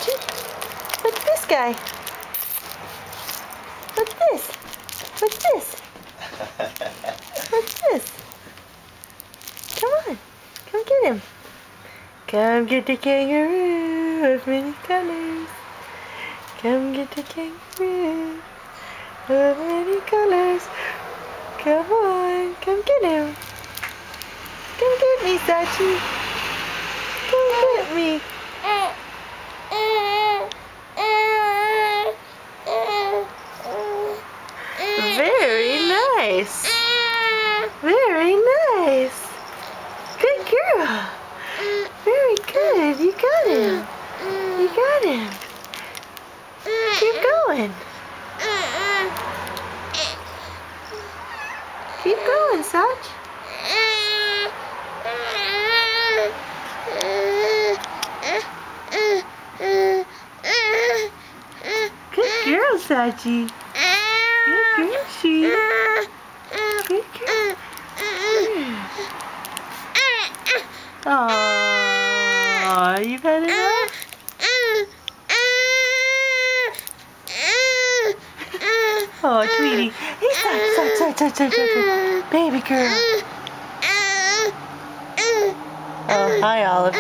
Sachi? What's this guy? What's this? What's this? What's this? Come on. Come get him. Come get the kangaroo of many colors. Come get the kangaroo of many colors. Come on. Come get him. Come get me, Sachi. Come get me. Very nice. Very nice. Good girl. Very good. You got him. You got him. Keep going. Keep going, Sach. Good girl, Sachi. Good girl, she. Good girl. Aww, you've had enough? Oh, Tweety. Hey, Sach. Baby girl. Oh, hi, Olive.